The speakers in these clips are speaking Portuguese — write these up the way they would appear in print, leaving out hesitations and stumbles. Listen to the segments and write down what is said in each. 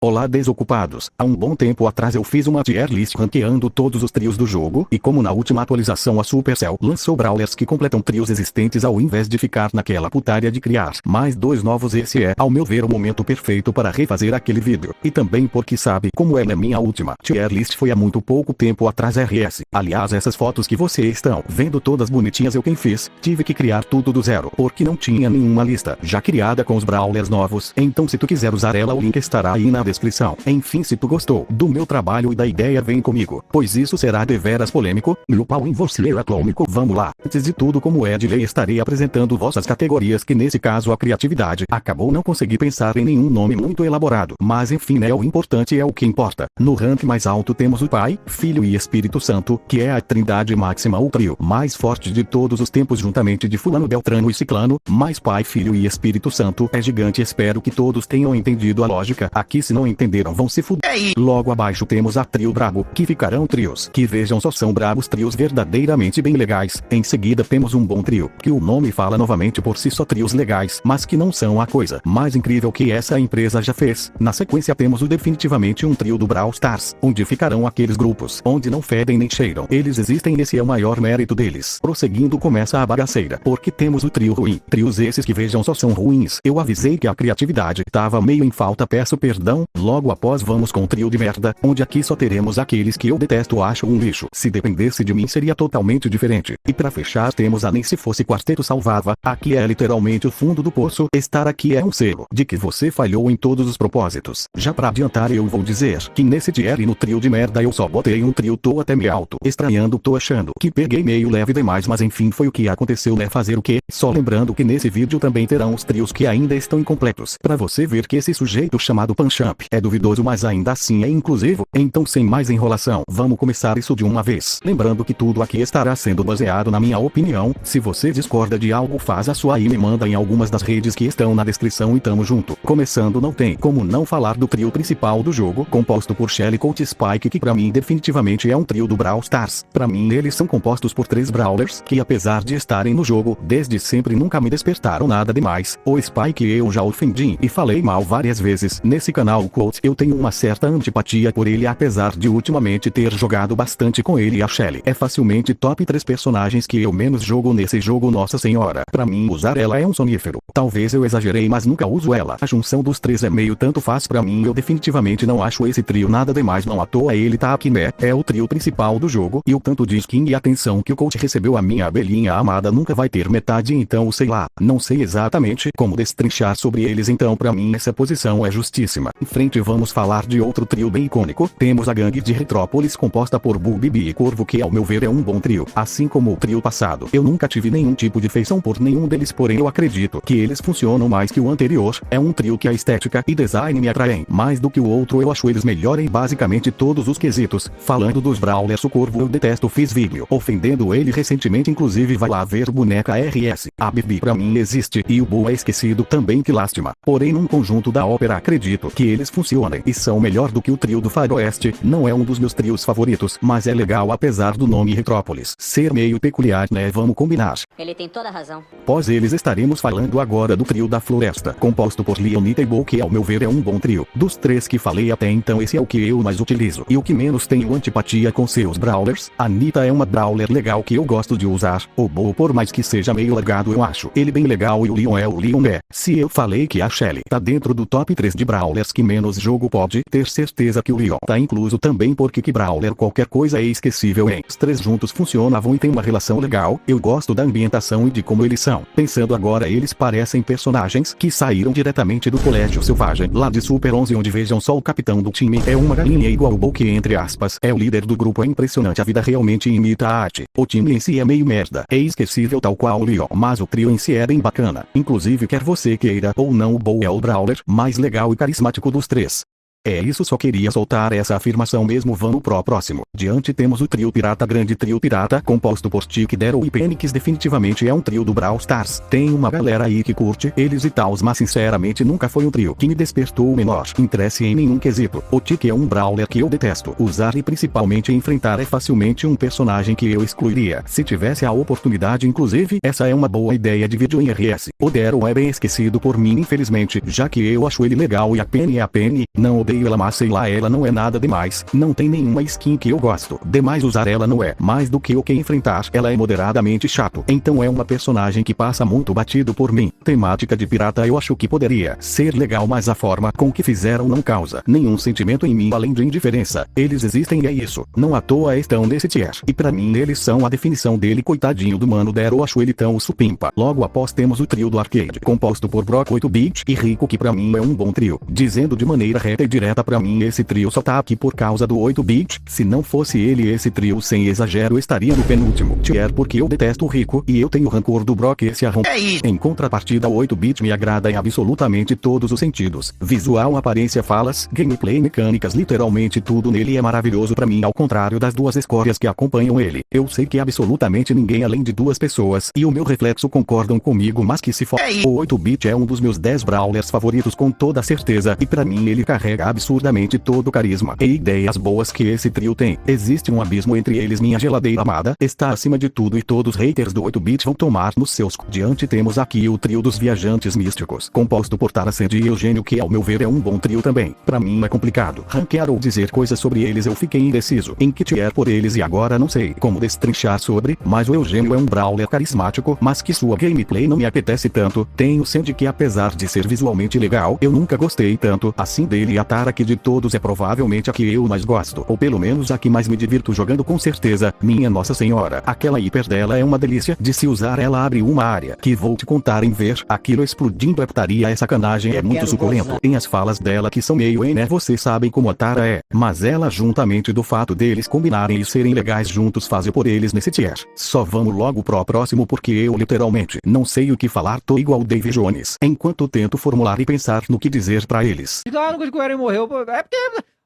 Olá desocupados, há um bom tempo atrás eu fiz uma tier list ranqueando todos os trios do jogo e como na última atualização a Supercell lançou brawlers que completam trios existentes ao invés de ficar naquela putaria de criar mais dois novos, esse é, ao meu ver, o momento perfeito para refazer aquele vídeo. E também porque sabe como ela é minha última tier list foi há muito pouco tempo atrás RS. Aliás, essas fotos que vocês estão vendo todas bonitinhas eu quem fiz, tive que criar tudo do zero, porque não tinha nenhuma lista já criada com os brawlers novos, então se tu quiser usar ela o link estará aí na descrição. Enfim, se tu gostou do meu trabalho e da ideia vem comigo, pois isso será deveras polêmico, no pau em você é atômico. Vamos lá, antes de tudo como é de lei estarei apresentando vossas categorias que nesse caso a criatividade acabou não consegui pensar em nenhum nome muito elaborado, mas enfim né, o importante é o que importa. No rank mais alto temos o Pai, Filho e Espírito Santo, que é a trindade máxima, o trio mais forte de todos os tempos juntamente de fulano, beltrano e ciclano, mas Pai, Filho e Espírito Santo é gigante. Espero que todos tenham entendido a lógica aqui, se não entenderam vão se fuder. Logo abaixo temos a trio brabo, que ficarão trios que vejam só são brabos, trios verdadeiramente bem legais. Em seguida temos um bom trio, que o nome fala novamente por si só, trios legais, mas que não são a coisa mais incrível que essa empresa já fez. Na sequência temos o definitivamente um trio do Brawl Stars, onde ficarão aqueles grupos onde não fedem nem cheiram. Eles existem, esse é o maior mérito deles. Prosseguindo começa a bagaceira, porque temos o trio ruim, trios esses que vejam só são ruins. Eu avisei que a criatividade tava meio em falta, peço perdão. Logo após vamos com o trio de merda, onde aqui só teremos aqueles que eu detesto, acho um lixo. Se dependesse de mim seria totalmente diferente. E pra fechar temos a nem se fosse quarteto salvava, aqui é literalmente o fundo do poço. Estar aqui é um selo de que você falhou em todos os propósitos. Já pra adiantar eu vou dizer que nesse tier e no trio de merda eu só botei um trio, tô até me auto estranhando, tô achando que peguei meio leve demais, mas enfim foi o que aconteceu né, fazer o que? Só lembrando que nesse vídeo também terão os trios que ainda estão incompletos, pra você ver que esse sujeito chamado Panchamp é duvidoso mas ainda assim é inclusivo. Então sem mais enrolação, vamos começar isso de uma vez. Lembrando que tudo aqui estará sendo baseado na minha opinião. Se você discorda de algo faz a sua e me manda em algumas das redes que estão na descrição e tamo junto. Começando, não tem como não falar do trio principal do jogo, composto por Shelly, Colt e Spike, que pra mim definitivamente é um trio do Brawl Stars. Pra mim eles são compostos por três brawlers que apesar de estarem no jogo desde sempre nunca me despertaram nada demais. O Spike eu já ofendi e falei mal várias vezes nesse canal. O Colt eu tenho uma certa antipatia por ele apesar de ultimamente ter jogado bastante com ele. E a Shelly é facilmente top 3 personagens que eu menos jogo nesse jogo, nossa senhora. Pra mim usar ela é um sonífero. Talvez eu exagerei mas nunca uso ela. A junção dos três é meio tanto faz pra mim, eu definitivamente não acho esse trio nada demais, não à toa ele tá aqui né. É o trio principal do jogo e o tanto de skin e atenção que o Colt recebeu, a minha abelhinha amada nunca vai ter metade, então sei lá, não sei exatamente como destrinchar sobre eles, então pra mim essa posição é justíssima. Em frente vamos falar de outro trio bem icônico, temos a gangue de Retrópolis composta por Bull, Bibi e Corvo, que ao meu ver é um bom trio, assim como o trio passado. Eu nunca tive nenhum tipo de feição por nenhum deles, porém eu acredito que eles funcionam mais que o anterior. É um trio que a estética e design me atraem mais do que o outro, eu acho eles melhor em basicamente todos os quesitos. Falando dos brawlers, o Corvo eu detesto, fiz vídeo ofendendo ele recentemente, inclusive vai lá ver boneca RS. A Bibi pra mim existe e o Bull é esquecido também, que lástima. Porém num conjunto da ópera acredito que eles funcionem e são melhor do que o trio do Faroeste. Não é um dos meus trios favoritos, mas é legal apesar do nome Retrópolis ser meio peculiar né, vamos combinar. Ele tem toda a razão. Após eles estaremos falando agora do trio da Floresta, composto por Leonita e Bull, que ao meu ver é um bom trio. Dos três que falei até então esse é o que eu mais utilizo e o que menos tenho antipatia com seus brawlers. A Nita é uma brawler legal que eu gosto de usar. O Bull por mais que seja meio largado eu acho ele bem legal e o Leon é o Leon né. Se eu falei que a Shelly tá dentro do top 3 de brawlers que menos jogo, pode ter certeza que o Leon tá incluso também, porque que brawler qualquer coisa é esquecível hein. Os três juntos funcionavam e tem uma relação legal. Eu gosto da ambientação e de como eles são. Pensando agora, eles parecem personagens que saíram diretamente do Colégio Selvagem lá de Super 11, onde vejam só o capitão do time é uma galinha igual o Bull, que entre aspas é o líder do grupo. É impressionante, a vida realmente imita a arte. O time em si é meio merda, é esquecível tal qual o Leon, mas o trio em si é bem bacana. Inclusive quer você queira ou não, o Bull é o brawler mais legal e carismático dos três. É isso, só queria soltar essa afirmação mesmo. Vamos pro próximo. Diante temos o trio pirata, grande trio pirata, composto por Tick, Daryl e Penix. Definitivamente é um trio do Brawl Stars. Tem uma galera aí que curte eles e tals, mas sinceramente nunca foi um trio que me despertou o menor interesse em nenhum quesito. O Tick é um brawler que eu detesto usar e principalmente enfrentar, é facilmente um personagem que eu excluiria se tivesse a oportunidade. Inclusive essa é uma boa ideia de vídeo em RS. O Daryl é bem esquecido por mim infelizmente, já que eu acho ele legal e a Penny não o odeio ela, mas sei lá, ela não é nada demais, não tem nenhuma skin que eu gosto. Demais usar ela não é mais do que o que enfrentar, ela é moderadamente chato. Então é uma personagem que passa muito batido por mim. Temática de pirata eu acho que poderia ser legal, mas a forma com que fizeram não causa nenhum sentimento em mim além de indiferença. Eles existem e é isso, não à toa estão nesse tier. E pra mim eles são a definição dele, coitadinho do mano Dero, acho ele tão supimpa. Logo após temos o trio do arcade, composto por Brock 8-bit e Rico, que pra mim é um bom trio. Dizendo de maneira reta e direta, pra mim esse trio só tá aqui por causa do 8-bit, se não fosse ele esse trio sem exagero estaria no penúltimo tier, porque eu detesto o Rico e eu tenho rancor do Brock, esse arrom. Em contrapartida o 8-bit me agrada em absolutamente todos os sentidos, visual, aparência, falas, gameplay, mecânicas, literalmente tudo nele é maravilhoso pra mim, ao contrário das duas escórias que acompanham ele. Eu sei que absolutamente ninguém além de duas pessoas e o meu reflexo concordam comigo, mas que se for. O 8-bit é um dos meus 10 brawlers favoritos com toda certeza, e pra mim ele carrega absurdamente todo o carisma e ideias boas que esse trio tem. Existe um abismo entre eles, minha geladeira amada está acima de tudo e todos os haters do 8-bit vão tomar nos seus. Diante temos aqui o trio dos viajantes místicos, composto por Taraced e Eugênio, que ao meu ver é um bom trio também. Pra mim é complicado ranquear ou dizer coisas sobre eles, eu fiquei indeciso em que tier por eles e agora não sei como destrinchar sobre, mas o Eugênio é um brawler carismático, mas que sua gameplay não me apetece tanto. Tem o Sandy, que apesar de ser visualmente legal, eu nunca gostei tanto assim dele, e a Tara, que de todos é provavelmente a que eu mais gosto, ou pelo menos a que mais me divirto jogando com certeza. Minha nossa senhora, aquela hiper dela é uma delícia de se usar, ela abre uma área que vou te contar em ver aquilo explodindo, é putaria, é sacanagem, é muito suculento. Tem as falas dela que são meio né, vocês sabem como a Tara é, mas ela, juntamente do fato deles combinarem e serem legais juntos, faz eu por eles nesse tier. Só vamos logo pro próximo, porque eu literalmente não sei o que falar, tô igual Dave Jones enquanto tento formular e pensar no que dizer pra eles. Ah, não, que o Eren morreu, é porque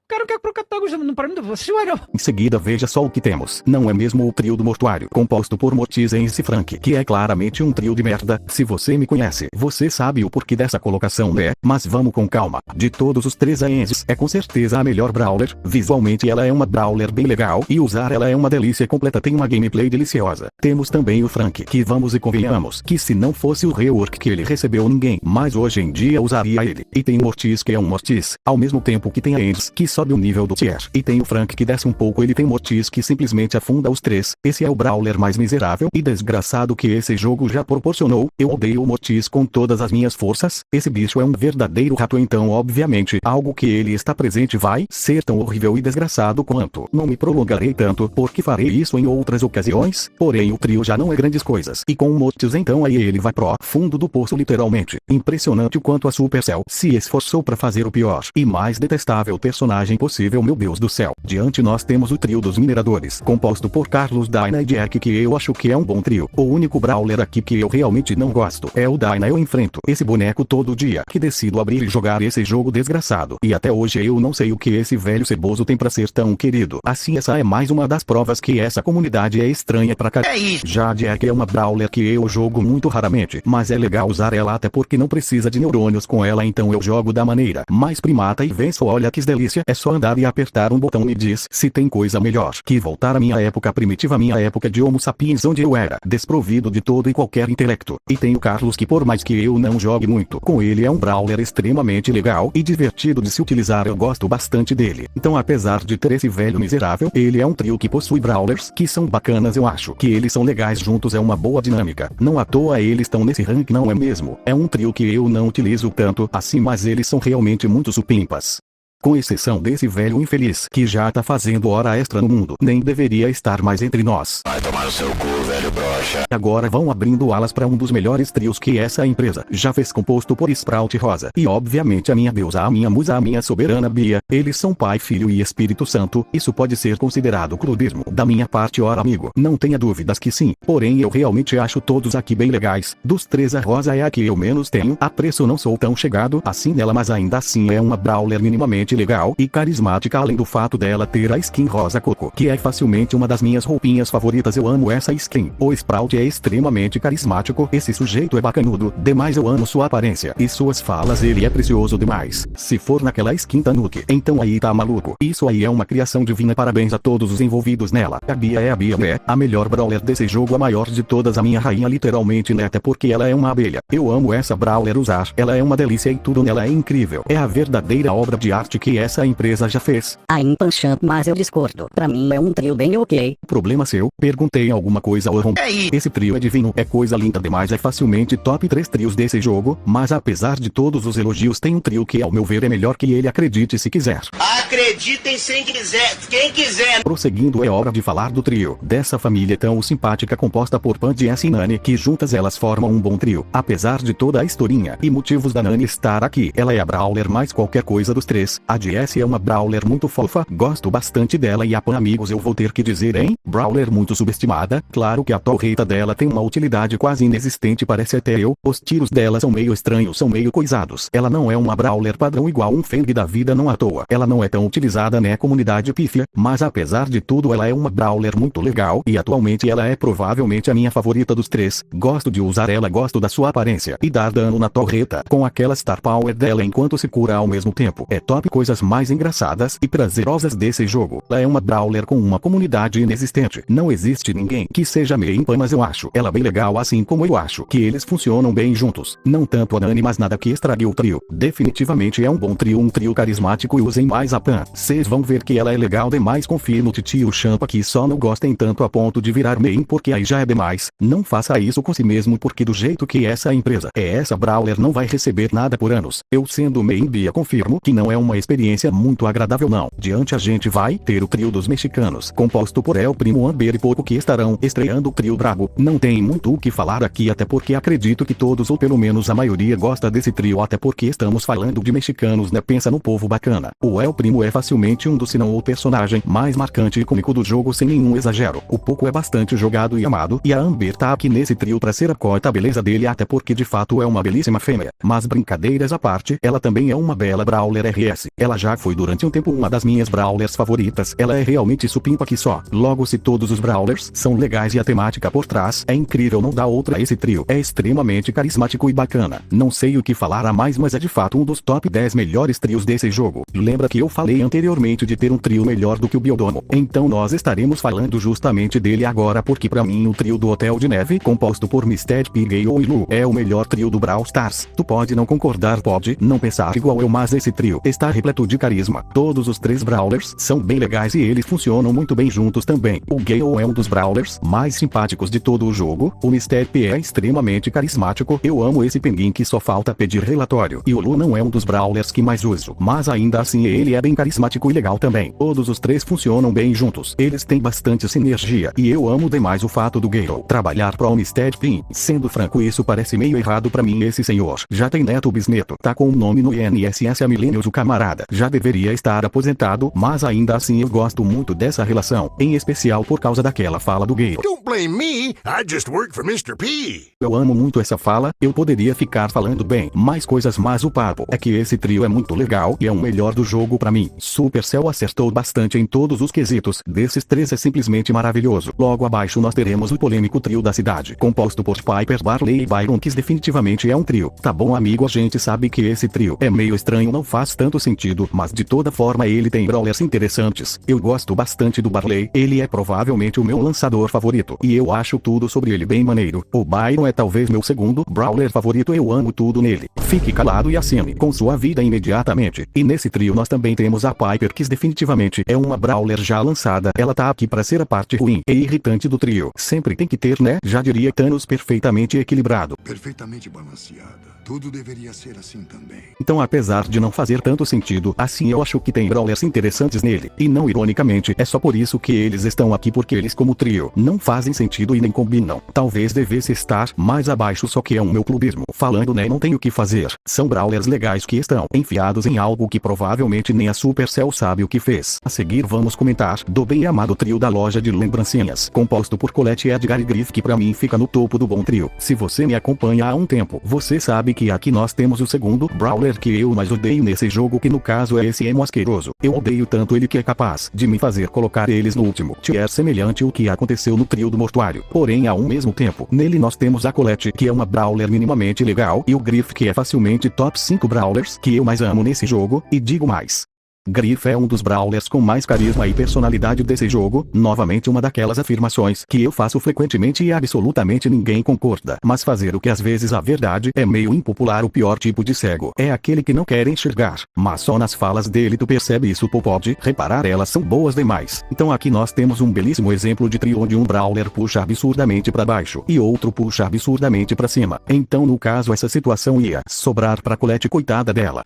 o cara não quer pro protagonista, pra mim não assistiu Eren. Em seguida veja só o que temos, não é mesmo o trio do mortuário, composto por Mortis, Enzi e Frank, que é claramente um trio de merda. Se você me conhece, você sabe o porquê dessa colocação, né? Mas vamos com calma. De todos os três, a Enzi é com certeza a melhor brawler, visualmente ela é uma brawler bem legal e usar ela é uma delícia completa, tem uma gameplay deliciosa. Temos também o Frank, que vamos e convenhamos que se não fosse o rework que ele recebeu, ninguém mais hoje em dia usaria ele. E tem o Mortis, que é um Mortis, ao mesmo tempo que tem a Enzi, que sobe o nível do tier, e tem o Frank, que desce um pouco, ele tem Mortis, que simplesmente afunda os três. Esse é o brawler mais miserável e desgraçado que esse jogo já proporcionou. Eu odeio o Mortis com todas as minhas forças, esse bicho é um verdadeiro rato, então obviamente algo que ele está presente vai ser tão horrível e desgraçado quanto. Não me prolongarei tanto, porque farei isso em outras ocasiões, porém o trio já não é grandes coisas, e com o Mortis então aí ele vai pro fundo do poço literalmente. Impressionante o quanto a Supercell se esforçou pra fazer o pior e mais detestável personagem possível, meu Deus do céu. Diante nós temos o trio dos mineradores, composto por Carlos, Dyna e Jack, que eu acho que é um bom trio. O único brawler aqui que eu realmente não gosto é o Dyna. Eu enfrento esse boneco todo dia que decido abrir e jogar esse jogo desgraçado, e até hoje eu não sei o que esse velho ceboso tem pra ser tão querido. Assim, essa é mais uma das provas que essa comunidade é estranha pra caralho. Já a Jack é uma brawler que eu jogo muito raramente, mas é legal usar ela até porque não precisa de neurônios com ela, então eu jogo da maneira mais primata e venço. Olha que delícia, é só andar e apertar um botão. Me diz se tem coisa melhor que voltar à minha época primitiva, minha época de Homo sapiens, onde eu era desprovido de todo e qualquer intelecto. E tem o Carlos, que por mais que eu não jogue muito com ele, é um brawler extremamente legal e divertido de se utilizar, eu gosto bastante dele. Então, apesar de ter esse velho miserável, ele é um trio que possui brawlers que são bacanas, eu acho que eles são legais juntos, é uma boa dinâmica. Não à toa eles estão nesse rank, não é mesmo? É um trio que eu não utilizo tanto assim, mas eles são realmente muito supimpas. Com exceção desse velho infeliz, que já tá fazendo hora extra no mundo, nem deveria estar mais entre nós. Vai tomar no seu cu, velho broxa. Agora vão abrindo alas para um dos melhores trios que essa empresa já fez, composto por Sprout Rosa e obviamente a minha deusa, a minha musa, a minha soberana Bia. Eles são Pai, Filho e Espírito Santo. Isso pode ser considerado clubismo da minha parte, ora amigo, não tenha dúvidas que sim, porém eu realmente acho todos aqui bem legais. Dos três, a Rosa é a que eu menos tenho apreço, não sou tão chegado assim nela, mas ainda assim é uma brawler minimamente legal e carismática, além do fato dela ter a skin rosa coco, que é facilmente uma das minhas roupinhas favoritas. Eu amo essa skin. O Sprout é extremamente carismático, esse sujeito é bacanudo demais, eu amo sua aparência e suas falas, ele é precioso demais. Se for naquela skin Tanuki, então aí tá maluco. Isso aí é uma criação divina, parabéns a todos os envolvidos nela. A Bia é a melhor brawler desse jogo, a maior de todas, a minha rainha literalmente neta, porque ela é uma abelha. Eu amo essa brawler usar, ela é uma delícia e tudo nela é incrível. É a verdadeira obra de arte que essa empresa já fez. A Impancham, mas eu discordo. Pra mim é um trio bem ok. Problema seu, perguntei alguma coisa ao Ron. Esse trio é divino, é coisa linda demais, é facilmente top 3 trios desse jogo, mas apesar de todos os elogios tem um trio que ao meu ver é melhor que ele, acredite se quiser. Acreditem sem quiser, quem quiser. Prosseguindo, é hora de falar do trio, dessa família tão simpática composta por Pan, Jess e Nani, que juntas elas formam um bom trio. Apesar de toda a historinha e motivos da Nani estar aqui, ela é a brawler mais qualquer coisa dos três. A Jess é uma brawler muito fofa, gosto bastante dela, e a Pan, amigos, eu vou ter que dizer, hein? Brawler muito subestimada. Claro que a torreta dela tem uma utilidade quase inexistente, parece até eu. Os tiros dela são meio estranhos, são meio coisados. Ela não é uma brawler padrão igual um Feng da vida, não à toa. Ela não é tão utilizada na comunidade pífia, mas apesar de tudo ela é uma brawler muito legal, e atualmente ela é provavelmente a minha favorita dos três. Gosto de usar ela, gosto da sua aparência e dar dano na torreta com aquela star power dela enquanto se cura ao mesmo tempo. É top, coisas mais engraçadas e prazerosas desse jogo. Ela é uma brawler com uma comunidade inexistente. Não existe ninguém que seja meio impa, mas eu acho ela bem legal, assim como eu acho que eles funcionam bem juntos. Não tanto a Nani, mas nada que estrague o trio. Definitivamente é um bom trio, um trio carismático, e usem mais a Pan. Cês vão ver que ela é legal demais. Confie no titio Champa, que só não gostem tanto a ponto de virar main, porque aí já é demais. Não faça isso com si mesmo, porque do jeito que essa empresa é, essa brawler não vai receber nada por anos. Eu sendo main Bia confirmo que não é uma experiência muito agradável não. Diante a gente vai ter o trio dos mexicanos, composto por El Primo, Amber e Poco, que estarão estreando o trio brabo. Não tem muito o que falar aqui, até porque acredito que todos, ou pelo menos a maioria, gosta desse trio, até porque estamos falando de mexicanos, né? Pensa no povo bacana. O El Primo é facilmente um dos, se não o personagem mais marcante e cômico do jogo, sem nenhum exagero. O Poco é bastante jogado e amado, e a Amber tá aqui nesse trio pra ser a cota beleza dele, até porque de fato é uma belíssima fêmea. Mas brincadeiras à parte, ela também é uma bela brawler RS. Ela já foi durante um tempo uma das minhas brawlers favoritas. Ela é realmente supimpa que só. Logo, se todos os brawlers são legais e a temática por trás é incrível, não dá outra. Esse trio é extremamente carismático e bacana. Não sei o que falar a mais, mas é de fato um dos top 10 melhores trios desse jogo. Lembra que eu falei anteriormente de ter um trio melhor do que o Biodomo? Então nós estaremos falando justamente dele agora, porque pra mim o trio do Hotel de Neve, composto por Misted, Pigale e Lu, é o melhor trio do Brawl Stars. Tu pode não concordar, pode não pensar igual eu, mas esse trio está repleto de carisma. Todos os três brawlers são bem legais e eles funcionam muito bem juntos também. O Gale é um dos brawlers mais simpáticos de todo o jogo. O Misted P é extremamente carismático. Eu amo esse pinguim que só falta pedir relatório. E o Lu não é um dos brawlers que mais uso, mas ainda assim ele é bem carismático e legal também. Todos os três funcionam bem juntos. Eles têm bastante sinergia e eu amo demais o fato do Gale trabalhar pro Misted P. Sendo franco, isso parece meio errado pra mim. Esse senhor já tem neto bisneto, tá com o nome no INSS há milênios. O camarada já deveria estar aposentado, mas ainda assim eu gosto muito dessa relação, em especial por causa daquela fala do Gale. Don't blame me, I just work for Mr. P. Eu amo muito essa fala. Eu poderia ficar falando bem mais coisas, mas o papo é que esse trio é muito legal e é o melhor do jogo pra mim. Supercell acertou bastante em todos os quesitos. Desses três é simplesmente maravilhoso. Logo abaixo nós teremos o polêmico trio da cidade, composto por Piper, Barley e Byron, que definitivamente é um trio. Tá bom, amigo, a gente sabe que esse trio é meio estranho, não faz tanto sentido, mas de toda forma ele tem brawlers interessantes. Eu gosto bastante do Barley, ele é provavelmente o meu lançador favorito, e eu acho tudo sobre ele bem maneiro. O Byron é talvez meu segundo brawler favorito, eu amo tudo nele. Fique calado e assine com sua vida imediatamente. E nesse trio nós também temos a Piper, que definitivamente é uma brawler já lançada. Ela tá aqui pra ser a parte ruim e irritante do trio. Sempre tem que ter, né? Já diria Thanos, perfeitamente equilibrado. Perfeitamente balanceada. Tudo deveria ser assim também. Então, apesar de não fazer tanto sentido assim, eu acho que tem brawlers interessantes nele. E não ironicamente, é só por isso que eles estão aqui, porque eles como trio não fazem sentido e nem combinam. Talvez devesse estar mais abaixo, só que é um meu clubismo falando, né? Não tenho o que fazer. São brawlers legais que estão enfiados em algo que provavelmente nem a Supercell sabe o que fez. A seguir vamos comentar do bem amado trio da loja de lembrancinhas, composto por Colette, Edgar e Griff, que pra mim fica no topo do bom trio. Se você me acompanha há um tempo, você sabe que aqui nós temos o segundo brawler que eu mais odeio nesse jogo, que no caso é esse emo asqueroso. Eu odeio tanto ele que é capaz de me fazer colocar eles no último tier, semelhante ao que aconteceu no trio do mortuário. Porém, ao mesmo tempo, nele nós temos a Colette, que é uma brawler minimamente legal, e o Griff, que é facilmente top 5 brawlers que eu mais amo nesse jogo, e digo mais. Griff é um dos brawlers com mais carisma e personalidade desse jogo, novamente uma daquelas afirmações que eu faço frequentemente e absolutamente ninguém concorda. Mas fazer o que às vezes a verdade é meio impopular. O pior tipo de cego é aquele que não quer enxergar, mas só nas falas dele tu percebe isso. Pode reparar, elas são boas demais. Então aqui nós temos um belíssimo exemplo de trio onde um brawler puxa absurdamente para baixo e outro puxa absurdamente para cima. Então no caso essa situação ia sobrar pra Colette, coitada dela.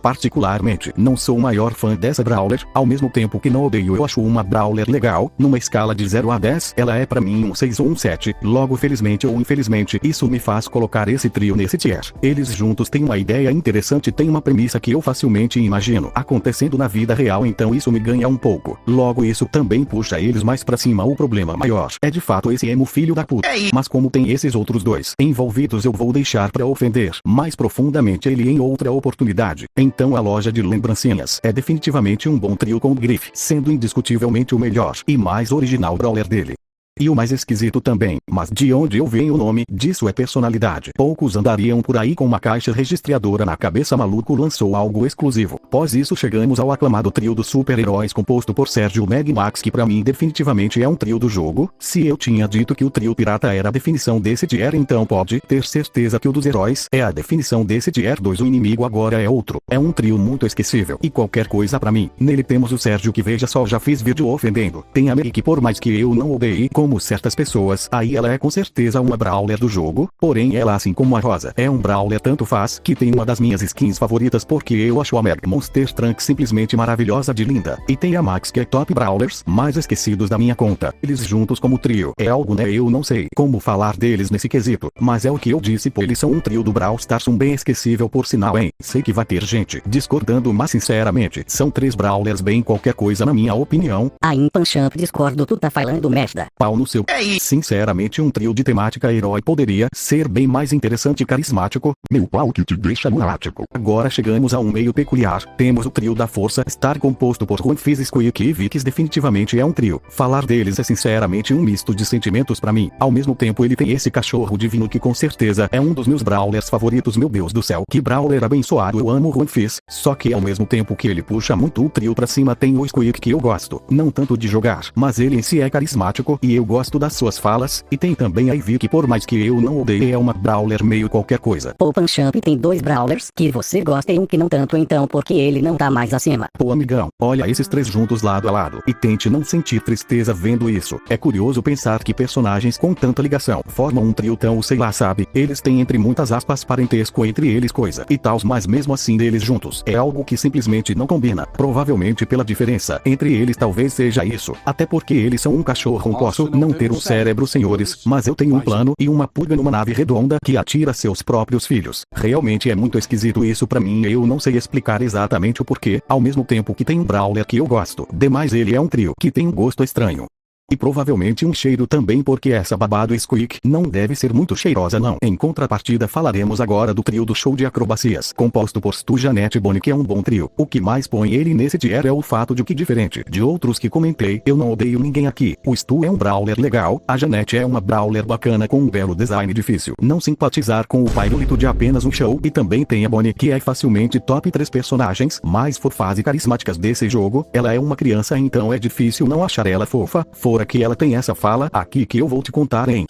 Particularmente, não sou o maior fã dessa brawler, ao mesmo tempo que não odeio. Eu acho uma brawler legal. Numa escala de 0 a 10, ela é pra mim um 6 ou um 7. Logo, felizmente ou infelizmente, isso me faz colocar esse trio nesse tier. Eles juntos têm uma ideia interessante, têm uma premissa que eu facilmente imagino acontecendo na vida real, então isso me ganha um pouco. Logo, isso também puxa eles mais pra cima. O problema maior é de fato esse emo filho da puta. Mas como tem esses outros dois envolvidos, eu vou deixar pra ofender mais profundamente ele em outra oportunidade. Então a loja de lembrancinhas é definitivamente um bom trio com o Griff, sendo indiscutivelmente o melhor e mais original brawler dele. E o mais esquisito também, mas de onde eu venho o nome disso é personalidade. Poucos andariam por aí com uma caixa registradora na cabeça. Maluco lançou algo exclusivo. Após isso chegamos ao aclamado trio dos super-heróis composto por Sérgio Meg Max, que pra mim definitivamente é um trio do jogo. Se eu tinha dito que o trio pirata era a definição desse tier, então pode ter certeza que o dos heróis é a definição desse tier 2. O inimigo agora é outro. É um trio muito esquecível e qualquer coisa pra mim. Nele temos o Sérgio, que veja só, já fiz vídeo ofendendo. Tem a Meg, que por mais que eu não odeie como certas pessoas, aí ela é com certeza uma brawler do jogo, porém ela, assim como a Rosa, é um brawler tanto faz, que tem uma das minhas skins favoritas porque eu acho a Meg Monster Trunk simplesmente maravilhosa de linda. E tem a Max, que é top brawlers mais esquecidos da minha conta. Eles juntos como trio é algo, né? Eu não sei como falar deles nesse quesito, mas é o que eu disse, pô, eles são um trio do Brawl Stars, um bem esquecível por sinal, hein? Sei que vai ter gente discordando, mas sinceramente, são 3 brawlers bem qualquer coisa na minha opinião. Aí, Panchamp, discordo, tu tá falando merda. Pau no seu. Sinceramente, um trio de temática herói poderia ser bem mais interessante e carismático. Meu pau que te deixa lunático. Agora chegamos a um meio peculiar. Temos o trio da Força Star, composto por Juan Fizz, Squeak e Vix. Definitivamente é um trio. Falar deles é sinceramente um misto de sentimentos pra mim. Ao mesmo tempo ele tem esse cachorro divino que com certeza é um dos meus brawlers favoritos. Meu Deus do céu, que brawler abençoado. Eu amo Juan Fizz. Só que ao mesmo tempo que ele puxa muito o trio pra cima, tem o Squeak, que eu gosto não tanto de jogar, mas ele em si é carismático e eu gosto das suas falas. E tem também a Ivy, que por mais que eu não odeie é uma brawler meio qualquer coisa. O Panchamp tem 2 brawlers que você gosta e um que não tanto, então porque ele não tá mais acima. Pô, amigão, olha esses 3 juntos lado a lado e tente não sentir tristeza vendo isso. É curioso pensar que personagens com tanta ligação formam um trio tão, sei lá, sabe? Eles têm entre muitas aspas parentesco entre eles, coisa e tals, mas mesmo assim deles juntos é algo que simplesmente não combina. Provavelmente pela diferença entre eles talvez seja isso, até porque eles são um cachorro. Posso não ter um cérebro, senhores, mas eu tenho um plano e uma pulga numa nave redonda que atira seus próprios filhos. Realmente é muito esquisito isso pra mim. Eu não sei explicar exatamente o porquê, ao mesmo tempo que tem um brawler que eu gosto demais, ele é um trio que tem um gosto estranho. E provavelmente um cheiro também, porque essa babado Squeak não deve ser muito cheirosa não. Em contrapartida, falaremos agora do trio do show de acrobacias, composto por Stu, Janete e Bonnie, que é um bom trio. O que mais põe ele nesse tier é o fato de que, diferente de outros que comentei, eu não odeio ninguém aqui. O Stu é um brawler legal, a Janete é uma brawler bacana com um belo design. Difícil não simpatizar com o pirulito de apenas um show. E também tem a Bonnie, que é facilmente top 3 personagens mais fofas e carismáticas desse jogo. Ela é uma criança, então é difícil não achar ela fofa. Fora que ela tem essa fala aqui que eu vou te contar, hein?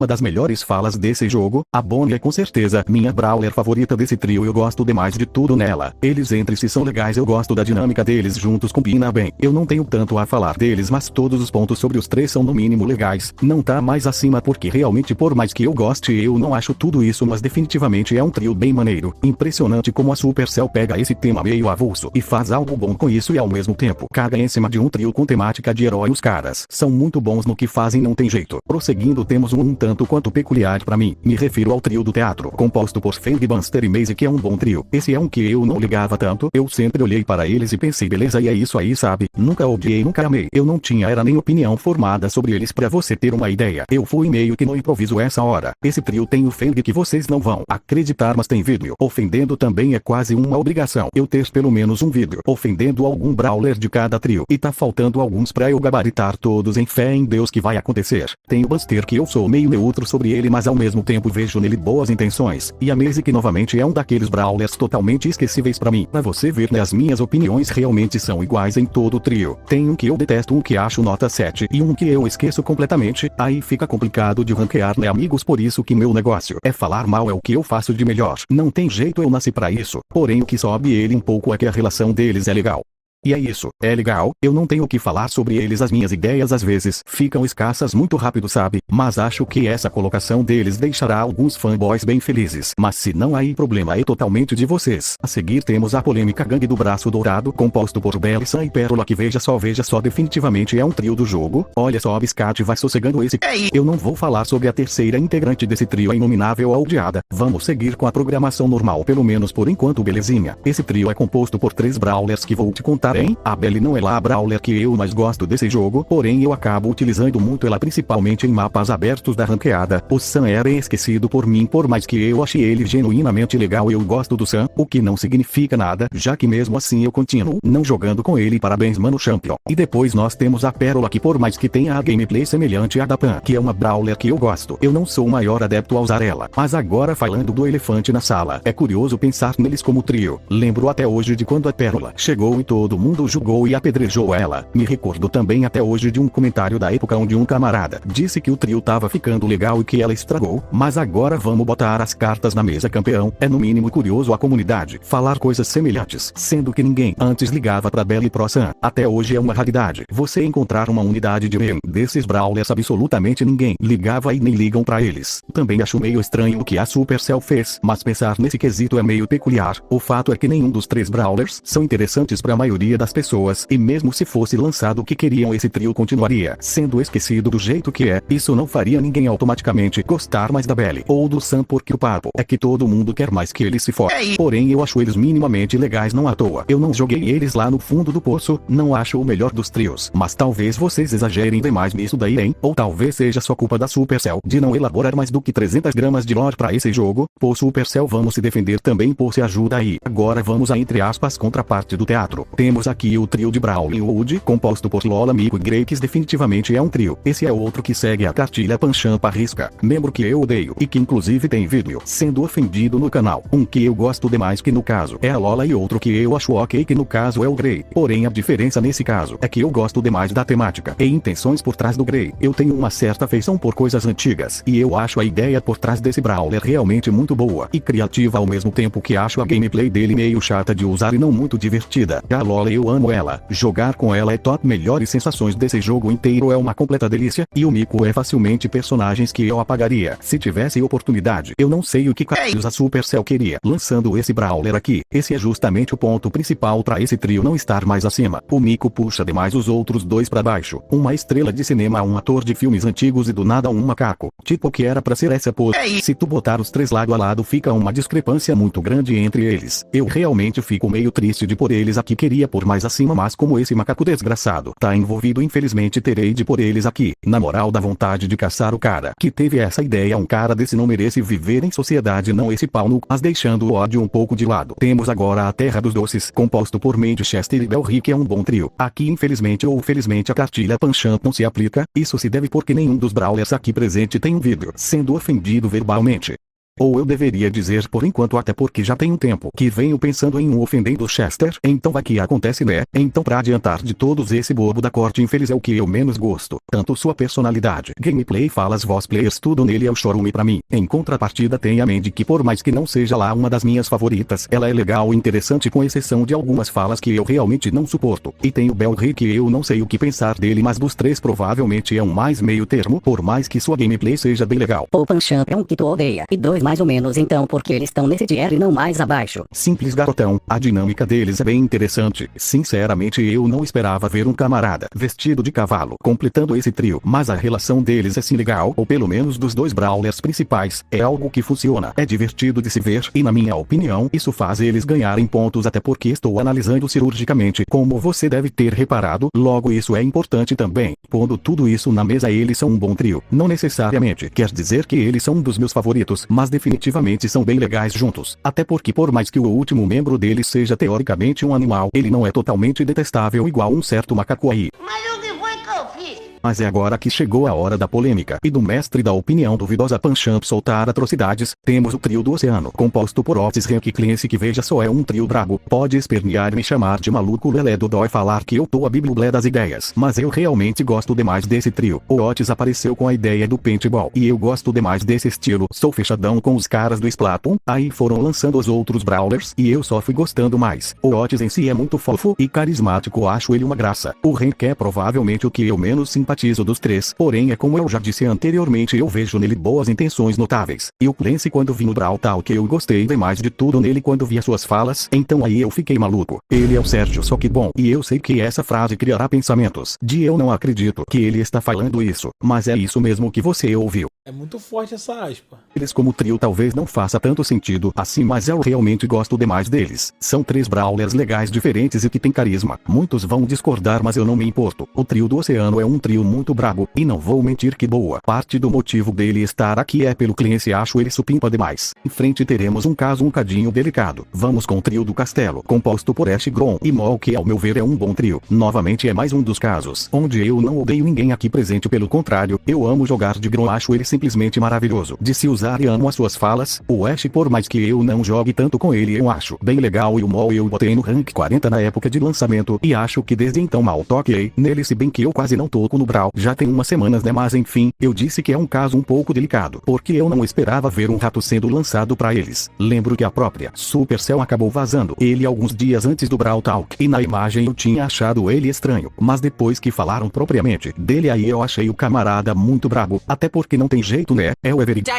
Uma das melhores falas desse jogo, a Bonnie é com certeza minha brawler favorita desse trio. Eu gosto demais de tudo nela. Eles entre si são legais, eu gosto da dinâmica deles juntos, combina bem. Eu não tenho tanto a falar deles, mas todos os pontos sobre os 3 são no mínimo legais. Não tá mais acima porque realmente, por mais que eu goste, eu não acho tudo isso, mas definitivamente é um trio bem maneiro. Impressionante como a Supercell pega esse tema meio avulso e faz algo bom com isso, e ao mesmo tempo caga em cima de um trio com temática de herói. Os caras são muito bons no que fazem, não tem jeito. Prosseguindo, temos um tanto quanto peculiar pra mim. Me refiro ao trio do teatro, composto por Fang, Buster e Maze, que é um bom trio. Esse é um que eu não ligava tanto, eu sempre olhei para eles e pensei, beleza, e é isso aí, sabe? Nunca odiei, nunca amei. Eu não tinha nem opinião formada sobre eles. Pra você ter uma ideia, eu fui meio que no improviso essa hora. Esse trio tem o Fang, que vocês não vão acreditar, mas tem vídeo ofendendo também. É quase uma obrigação eu ter pelo menos um vídeo ofendendo algum brawler de cada trio, e tá faltando alguns pra eu gabaritar todos. Em fé em Deus que vai acontecer. Tem o Buster, que eu sou meio neutro sobre ele, mas ao mesmo tempo vejo nele boas intenções. E a Maze que novamente é um daqueles brawlers totalmente esquecíveis pra mim. Pra você ver, né, as minhas opiniões realmente são iguais em todo o trio. Tem um que eu detesto, um que acho nota 7 e um que eu esqueço completamente. Aí fica complicado de ranquear, né, amigos? Por isso que meu negócio é falar mal, é o que eu faço de melhor. Não tem jeito, eu nasci pra isso. Porém o que sobe ele um pouco é que a relação deles é legal. E é isso, é legal, eu não tenho o que falar sobre eles, as minhas ideias às vezes ficam escassas muito rápido, sabe? Mas acho que essa colocação deles deixará alguns fanboys bem felizes. Mas se não, aí problema é totalmente de vocês. A seguir temos a polêmica Gangue do Braço Dourado, composto por Belissa e Pérola, que veja só, definitivamente é um trio do jogo. Olha só, Biscate, vai sossegando esse. Eu não vou falar sobre a terceira integrante desse trio, a inominável Odiada. Vamos seguir com a programação normal, pelo menos por enquanto, belezinha. Esse trio é composto por 3 brawlers que vou te contar. A Belly não é lá a brawler que eu mais gosto desse jogo, porém eu acabo utilizando muito ela, principalmente em mapas abertos da ranqueada. O Sam era esquecido por mim, por mais que eu achei ele genuinamente legal. Eu gosto do Sam, o que não significa nada, já que mesmo assim eu continuo não jogando com ele. Parabéns, mano champion. E depois nós temos a Pérola, que por mais que tenha a gameplay semelhante à da Pan, que é uma brawler que eu gosto, eu não sou o maior adepto a usar ela. Mas agora, falando do elefante na sala, é curioso pensar neles como trio. Lembro até hoje de quando a Pérola chegou e todo mundo julgou e apedrejou ela. Me recordo também até hoje de um comentário da época onde um camarada disse que o trio tava ficando legal e que ela estragou. Mas agora vamos botar as cartas na mesa, campeão. É no mínimo curioso a comunidade falar coisas semelhantes, sendo que ninguém antes ligava pra Belly e pro Sam. Até hoje é uma raridade você encontrar uma unidade de meme desses brawlers, absolutamente ninguém ligava e nem ligam pra eles. Também acho meio estranho o que a Supercell fez, mas pensar nesse quesito é meio peculiar. O fato é que nenhum dos 3 brawlers são interessantes pra maioria das pessoas, e mesmo se fosse lançado o que queriam, esse trio continuaria sendo esquecido do jeito que é. Isso não faria ninguém automaticamente gostar mais da Belly ou do Sam, porque o papo é que todo mundo quer mais que eles se fodam. Porém eu acho eles minimamente legais, não à toa. Eu não joguei eles lá no fundo do poço, não acho o melhor dos trios, mas talvez vocês exagerem demais nisso daí, hein? Ou talvez seja só culpa da Supercell de não elaborar mais do que 300 gramas de lore pra esse jogo. Pô, Supercell, vamos se defender também, pô, se ajuda aí. Agora vamos a, entre aspas, contraparte do teatro. Temos aqui o trio de Brawling Wood, composto por Lola, Mico e Greykes. Definitivamente é um trio. Esse é outro que segue a cartilha Panchampa risca, membro que eu odeio e que inclusive tem vídeo sendo ofendido no canal. Um que eu gosto demais, que no caso é a Lola, e outro que eu acho ok, que no caso é o Grey. Porém a diferença nesse caso é que eu gosto demais da temática e intenções por trás do Grey. Eu tenho uma certa afeição por coisas antigas e eu acho a ideia por trás desse brawler realmente muito boa e criativa, ao mesmo tempo que acho a gameplay dele meio chata de usar e não muito divertida. A Lola, eu amo ela, jogar com ela é top, melhores sensações desse jogo inteiro, é uma completa delícia. E o Mico é facilmente personagens que eu apagaria se tivesse oportunidade. Eu não sei o que caralhos a Supercell queria lançando esse brawler aqui. Esse é justamente o ponto principal pra esse trio não estar mais acima. O Mico puxa demais os outros dois pra baixo. Uma estrela de cinema, um ator de filmes antigos, e do nada um macaco. Tipo, que era pra ser essa pose. Se tu botar os 3 lado a lado, fica uma discrepância muito grande entre eles. Eu realmente fico meio triste de pôr eles aqui, queria pôr mais acima, mas como esse macaco desgraçado tá envolvido, infelizmente terei de pôr eles aqui. Na moral, dá vontade de caçar o cara que teve essa ideia. Um cara desse não merece viver em sociedade, não esse pau no... Mas deixando o ódio um pouco de lado, temos agora a Terra dos Doces, composto por Manchester e Belry, que é um bom trio. Aqui infelizmente ou felizmente a cartilha Panchamp não se aplica. Isso se deve porque nenhum dos brawlers aqui presente tem um vídeo sendo ofendido verbalmente. Ou eu deveria dizer por enquanto, até porque já tem um tempo que venho pensando em um ofendendo Chester. Então vai que acontece, né? Então, pra adiantar de todos, esse bobo da corte infeliz é o que eu menos gosto. Tanto sua personalidade, gameplay, falas, voz, players, tudo nele é o chorume pra mim. Em contrapartida tem a Mandy, que por mais que não seja lá uma das minhas favoritas, ela é legal e interessante, com exceção de algumas falas que eu realmente não suporto. E tem o Belry, que eu não sei o que pensar dele, mas dos 3 provavelmente é um mais meio termo, por mais que sua gameplay seja bem legal. O Panchamp é um que tu odeia, e 2 mais ou menos, então porque eles estão nesse tier e não mais abaixo. Simples, garotão, a dinâmica deles é bem interessante. Sinceramente eu não esperava ver um camarada vestido de cavalo completando esse trio, mas a relação deles é sim legal, ou pelo menos dos 2 brawlers principais, é algo que funciona, é divertido de se ver, e na minha opinião isso faz eles ganharem pontos, até porque estou analisando cirurgicamente, como você deve ter reparado. Logo, isso é importante também. Pondo tudo isso na mesa, eles são um bom trio. Não necessariamente quer dizer que eles são um dos meus favoritos, mas definitivamente são bem legais juntos. Até porque por mais que o último membro deles seja teoricamente um animal, ele não é totalmente detestável igual um certo macaco aí. Mas o que foi que eu fiz? Mas é agora que chegou a hora da polêmica e do mestre da opinião duvidosa Panchamp soltar atrocidades. Temos o trio do oceano, composto por Otis, Rank e Clancy, que veja só é um trio brabo. Pode espernear e me chamar de maluco lelé do dói, falar que eu tô a biblioblé das ideias, mas eu realmente gosto demais desse trio. O Otis apareceu com a ideia do paintball e eu gosto demais desse estilo. Sou fechadão com os caras do Splatoon, aí foram lançando os outros brawlers e eu só fui gostando mais. O Otis em si é muito fofo e carismático, acho ele uma graça. O Rank é provavelmente o que eu menos simpatizo dos três, porém é como eu já disse anteriormente, eu vejo nele boas intenções notáveis. E o Clancy, quando vi no Brawl Talk, eu gostei demais de tudo nele quando vi as suas falas, então aí eu fiquei maluco. Ele é o Sérgio, só que bom, e eu sei que essa frase criará pensamentos de eu não acredito que ele está falando isso, mas é isso mesmo que você ouviu. É muito forte essa aspa. Eles como trio talvez não faça tanto sentido assim, mas eu realmente gosto demais deles. São três brawlers legais, diferentes e que tem carisma. Muitos vão discordar, mas eu não me importo. O trio do oceano é um trio muito brabo, e não vou mentir que boa parte do motivo dele estar aqui é pelo Clancy, acho ele supimpa demais. Em frente teremos um caso um cadinho delicado. Vamos com o trio do castelo, composto por Ash, Grom e Mol, que ao meu ver é um bom trio. Novamente é mais um dos casos onde eu não odeio ninguém aqui presente, pelo contrário, eu amo jogar de Grom, acho ele simplesmente maravilhoso de se usar e amo as suas falas. O Ash, por mais que eu não jogue tanto com ele, eu acho bem legal, e o Mol eu botei no rank 40 na época de lançamento e acho que desde então mal toquei nele, se bem que eu quase não toco no Brawl já tem umas semanas, né? Mas enfim, eu disse que é um caso um pouco delicado, porque eu não esperava ver um rato sendo lançado pra eles. Lembro que a própria Supercell acabou vazando ele alguns dias antes do Brawl Talk, e na imagem eu tinha achado ele estranho, mas depois que falaram propriamente dele, aí eu achei o camarada muito brabo, até porque não tem jeito, né? É o Everett.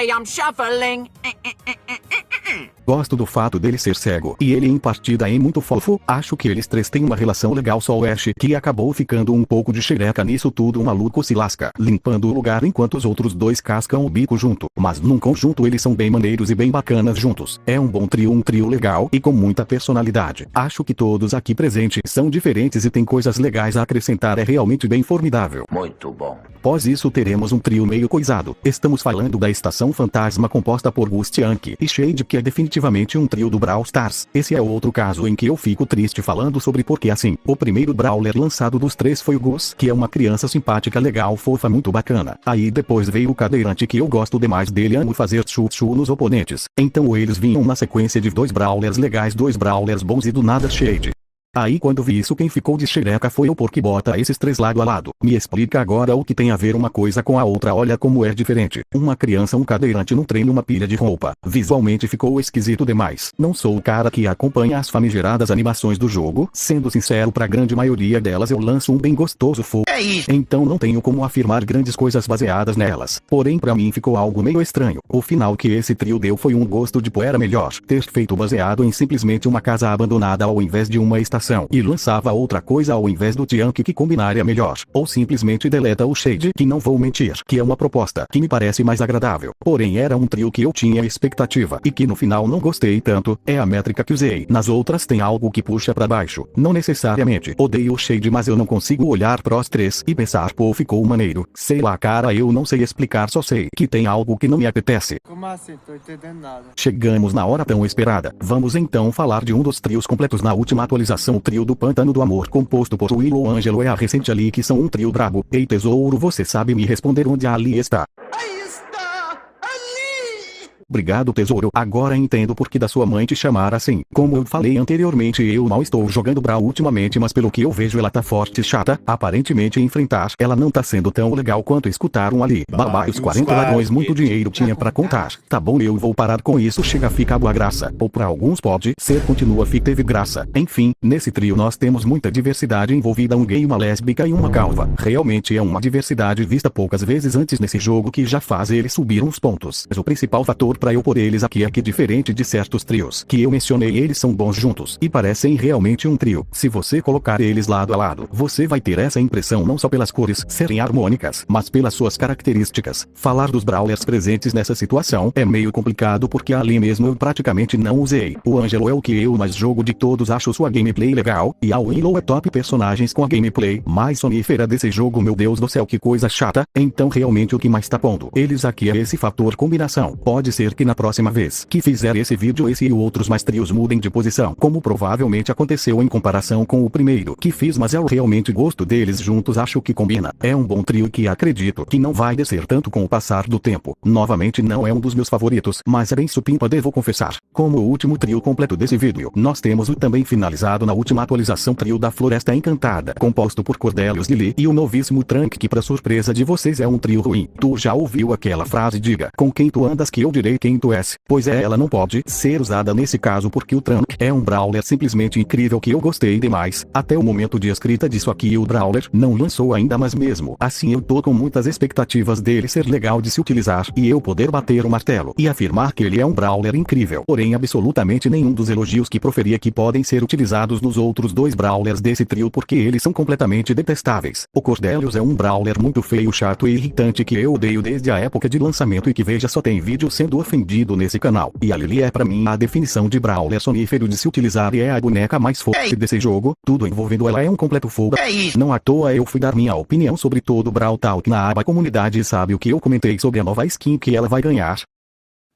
Gosto do fato dele ser cego e ele em partida é muito fofo. Acho que eles três têm uma relação legal, só o Ash que acabou ficando um pouco de xereca nisso tudo. O maluco se lasca limpando o lugar enquanto os outros dois cascam o bico junto, mas num conjunto eles são bem maneiros e bem bacanas juntos. É um bom trio, um trio legal e com muita personalidade. Acho que todos aqui presentes são diferentes e tem coisas legais a acrescentar, é realmente bem formidável. Muito bom. Após isso teremos um trio meio coisado. Estamos falando da Estação Fantasma, composta por Gust, Anki e Shade, que é definitivamente um trio do Brawl Stars. Esse é outro caso em que eu fico triste falando sobre, porque assim, o primeiro brawler lançado dos três foi o Gus, que é uma criança simpática, legal, fofa, muito bacana. Aí depois veio o Cadeirante, que eu gosto demais dele, amo fazer chu-chu nos oponentes. Então eles vinham na sequência de dois brawlers legais, dois brawlers bons, e do nada Shade. Aí quando vi isso, quem ficou de xereca foi eu, porque bota esses três lado a lado. Me explica agora o que tem a ver uma coisa com a outra, olha como é diferente. Uma criança, um cadeirante num trem, uma pilha de roupa. Visualmente ficou esquisito demais. Não sou o cara que acompanha as famigeradas animações do jogo, sendo sincero, pra grande maioria delas eu lanço um bem gostoso fofo. É isso. Então não tenho como afirmar grandes coisas baseadas nelas. Porém pra mim ficou algo meio estranho. O final que esse trio deu foi um gosto de era melhor ter feito baseado em simplesmente uma casa abandonada ao invés de uma estação, e lançava outra coisa ao invés do Tiank, que combinaria melhor. Ou simplesmente deleta o Shade, que não vou mentir que é uma proposta que me parece mais agradável. Porém era um trio que eu tinha expectativa e que no final não gostei tanto. É a métrica que usei. Nas outras tem algo que puxa pra baixo. Não necessariamente odeio o Shade, mas eu não consigo olhar pros três e pensar, pô, ficou maneiro. Sei lá, cara, eu não sei explicar, só sei que tem algo que não me apetece. Como assim? Tô entendendo nada. Chegamos na hora tão esperada. Vamos então falar de um dos trios completos na última atualização, o trio do Pântano do Amor, composto por Willow, Ângelo e a recente Ali, que são um trio brabo. Ei tesouro, você sabe me responder onde a Ali está? Aí está ali. Obrigado, tesouro. Agora entendo por que da sua mãe te chamar assim. Como eu falei anteriormente, eu mal estou jogando Brawl ultimamente, mas pelo que eu vejo ela tá forte e chata. Aparentemente enfrentar ela não tá sendo tão legal quanto escutar um Ali. Babá, os 40 ladrões, muito dinheiro tinha pra contar. Tá bom, eu vou parar com isso, chega, fica boa graça. Ou pra alguns pode ser, continua, teve graça. Enfim, nesse trio nós temos muita diversidade envolvida, um gay, uma lésbica e uma calva. Realmente é uma diversidade vista poucas vezes antes nesse jogo, que já faz eles subir uns pontos. Mas o principal fator pra eu pôr eles aqui é que, diferente de certos trios que eu mencionei, eles são bons juntos e parecem realmente um trio. Se você colocar eles lado a lado, você vai ter essa impressão não só pelas cores serem harmônicas, mas pelas suas características. Falar dos brawlers presentes nessa situação é meio complicado, porque ali mesmo eu praticamente não usei. O Ângelo é o que eu mais jogo de todos, acho sua gameplay legal, e a Willow é top personagens com a gameplay mais sonífera desse jogo, meu Deus do céu, que coisa chata. Então realmente o que mais tá pondo eles aqui é esse fator combinação. Pode ser ser que na próxima vez que fizer esse vídeo esse e outros mais trios mudem de posição, como provavelmente aconteceu em comparação com o primeiro que fiz, mas eu realmente gosto deles juntos, acho que combina. É um bom trio que acredito que não vai descer tanto com o passar do tempo. Novamente não é um dos meus favoritos, mas é bem supimpa, devo confessar. Como o último trio completo desse vídeo, nós temos o também finalizado na última atualização trio da Floresta Encantada, composto por Cordelius Lily e o novíssimo Trunk, que pra surpresa de vocês é um trio ruim. Tu já ouviu aquela frase, diga com quem tu andas que eu direi quem tu és? Pois é, ela não pode ser usada nesse caso porque o Trunk é um brawler simplesmente incrível que eu gostei demais. Até o momento de escrita disso aqui o brawler não lançou ainda, mas mesmo assim eu tô com muitas expectativas dele ser legal de se utilizar e eu poder bater o martelo e afirmar que ele é um brawler incrível. Porém absolutamente nenhum dos elogios que proferia que podem ser utilizados nos outros dois brawlers desse trio porque eles são completamente detestáveis. O Cordelius é um brawler muito feio, chato e irritante que eu odeio desde a época de lançamento e que veja só tem vídeo sendo ofendido nesse canal. E a Lily é pra mim a definição de brawler sonífero de se utilizar e é a boneca mais forte desse jogo, tudo envolvendo ela é um completo fogo. Não à toa eu fui dar minha opinião sobre todo o Brawl Talk na aba comunidade e sabe o que eu comentei sobre a nova skin que ela vai ganhar?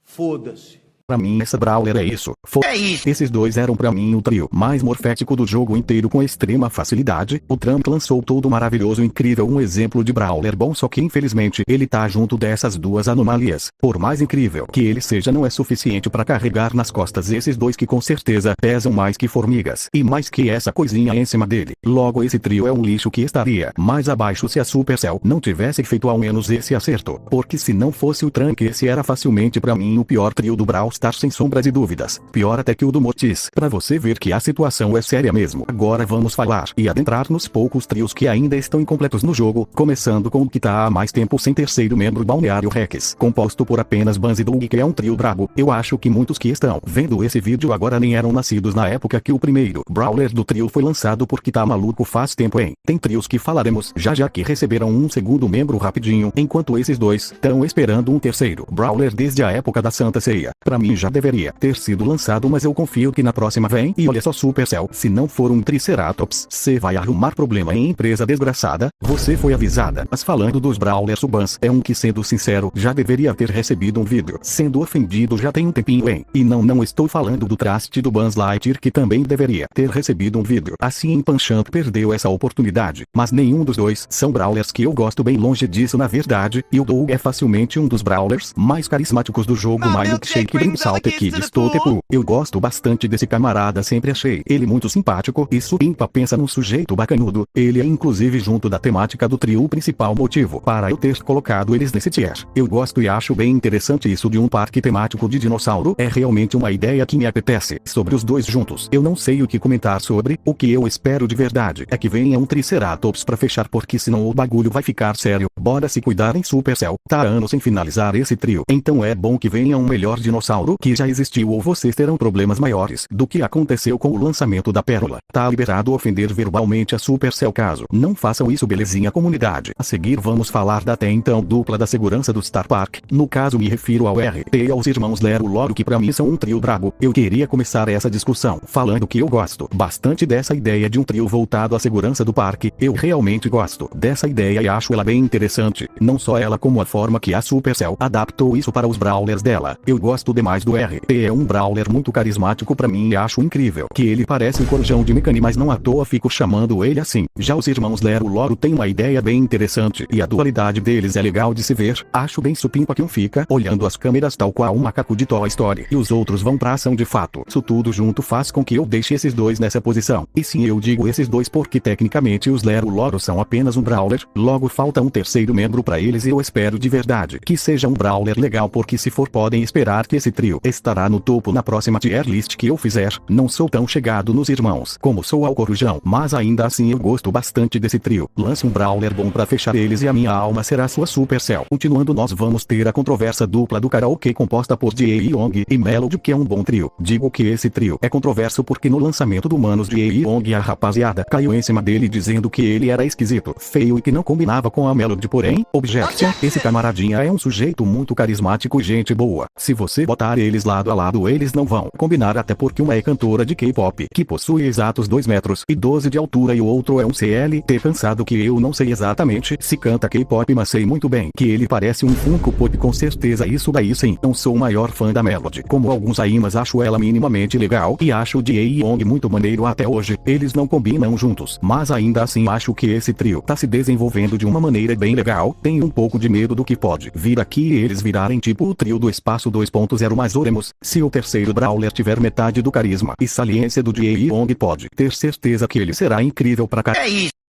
Foda-se. Pra mim essa brawler é isso. Esses dois eram pra mim o trio mais morfético do jogo inteiro com extrema facilidade. O Trump lançou todo maravilhoso, incrível, um exemplo de brawler bom, só que infelizmente ele tá junto dessas duas anomalias. Por mais incrível que ele seja, não é suficiente pra carregar nas costas esses dois que com certeza pesam mais que formigas e mais que essa coisinha em cima dele. Logo esse trio é um lixo que estaria mais abaixo se a Supercell não tivesse feito ao menos esse acerto. Porque se não fosse o Trunk, esse era facilmente pra mim o pior trio do Brawl Stars sem sombras de dúvidas. Pior até que o do Mortis, pra você ver que a situação é séria mesmo. Agora vamos falar e adentrar nos poucos trios que ainda estão incompletos no jogo, começando com o que tá há mais tempo sem terceiro membro, Balneário Rex, composto por apenas Bans e Doug, que é um trio brabo. Eu acho que muitos que estão vendo esse vídeo agora nem eram nascidos na época que o primeiro brawler do trio foi lançado, porque tá maluco faz tempo, hein? Tem trios que falaremos já que receberam um segundo membro rapidinho, enquanto esses dois estão esperando um terceiro brawler desde a época da Santa Ceia. Pra mim já deveria ter sido lançado, mas eu confio que na próxima vem. E olha só, Supercell, se não for um Triceratops, cê vai arrumar problema em empresa desgraçada. Você foi avisada. Mas falando dos brawlers, o Bans é um que, sendo sincero, já deveria ter recebido um vídeo sendo ofendido já tem um tempinho, hein? E não estou falando do traste do Bans Lightyear, que também deveria ter recebido um vídeo assim. Em Panchamp perdeu essa oportunidade, mas nenhum dos dois são brawlers que eu gosto, bem longe disso na verdade. E o Doug é facilmente um dos brawlers mais carismáticos do jogo, mais milkshake brinco salto Kids Totepu. Eu gosto bastante desse camarada, sempre achei ele muito simpático e supimpa, pensa num sujeito bacanudo. Ele é inclusive, junto da temática do trio, o principal motivo para eu ter colocado eles nesse tier. Eu gosto e acho bem interessante isso de um parque temático de dinossauro, é realmente uma ideia que me apetece. Sobre os dois juntos, eu não sei o que comentar sobre. O que eu espero de verdade é que venha um Triceratops pra fechar, porque senão o bagulho vai ficar sério. Bora se cuidar em Supercell, tá anos sem finalizar esse trio, então é bom que venha um melhor dinossauro que já existiu, ou vocês terão problemas maiores do que aconteceu com o lançamento da Pérola. Tá liberado ofender verbalmente a Supercell, caso não façam isso, belezinha comunidade. A seguir vamos falar da até então dupla da segurança do Star Park, no caso me refiro ao RT e aos irmãos Lero Loro, que pra mim são um trio brabo. Eu queria começar essa discussão falando que eu gosto bastante dessa ideia de um trio voltado à segurança do parque. Eu realmente gosto dessa ideia e acho ela bem interessante, não só ela como a forma que a Supercell adaptou isso para os brawlers dela. Eu gosto demais do RT, é um brawler muito carismático pra mim e acho incrível que ele parece um corujão de Mecani, mas não à toa fico chamando ele assim. Já os irmãos Lero Loro têm uma ideia bem interessante e a dualidade deles é legal de se ver. Acho bem supimpa que um fica olhando as câmeras tal qual um macaco de Toy Story e os outros vão pra ação de fato. Isso tudo junto faz com que eu deixe esses dois nessa posição. E sim, eu digo esses dois porque tecnicamente os Lero Loro são apenas um brawler, logo falta um terceiro membro pra eles e eu espero de verdade que seja um brawler legal, porque se for podem esperar que esse trio estará no topo na próxima tier list que eu fizer. Não sou tão chegado nos irmãos como sou ao corujão, mas ainda assim eu gosto bastante desse trio. Lance um brawler bom pra fechar eles e a minha alma será sua Supercell. Continuando, nós vamos ter a controversa dupla do karaokê composta por Jae-Young e Melody, que é um bom trio. Digo que esse trio é controverso porque no lançamento do Manos de Jae-Young a rapaziada caiu em cima dele dizendo que ele era esquisito, feio e que não combinava com a Melody. Porém, objection, esse camaradinha é um sujeito muito carismático e gente boa. Se você botar colocar eles lado a lado eles não vão combinar, até porque uma é cantora de K-pop que possui exatos 2 metros e 12 de altura e o outro é um CLT cansado que eu não sei exatamente se canta K-pop, mas sei muito bem que ele parece um Funko Pop, com certeza isso daí sim. Não sou o maior fã da Melody como alguns aí, mas acho ela minimamente legal e acho o Jae-young muito maneiro até hoje. Eles não combinam juntos, mas ainda assim acho que esse trio tá se desenvolvendo de uma maneira bem legal. Tenho um pouco de medo do que pode vir aqui e eles virarem tipo o trio do espaço 2.0, mas oremos. Se o terceiro Brawler tiver metade do carisma e saliência do Jae-young, pode ter certeza que ele será incrível pra cá.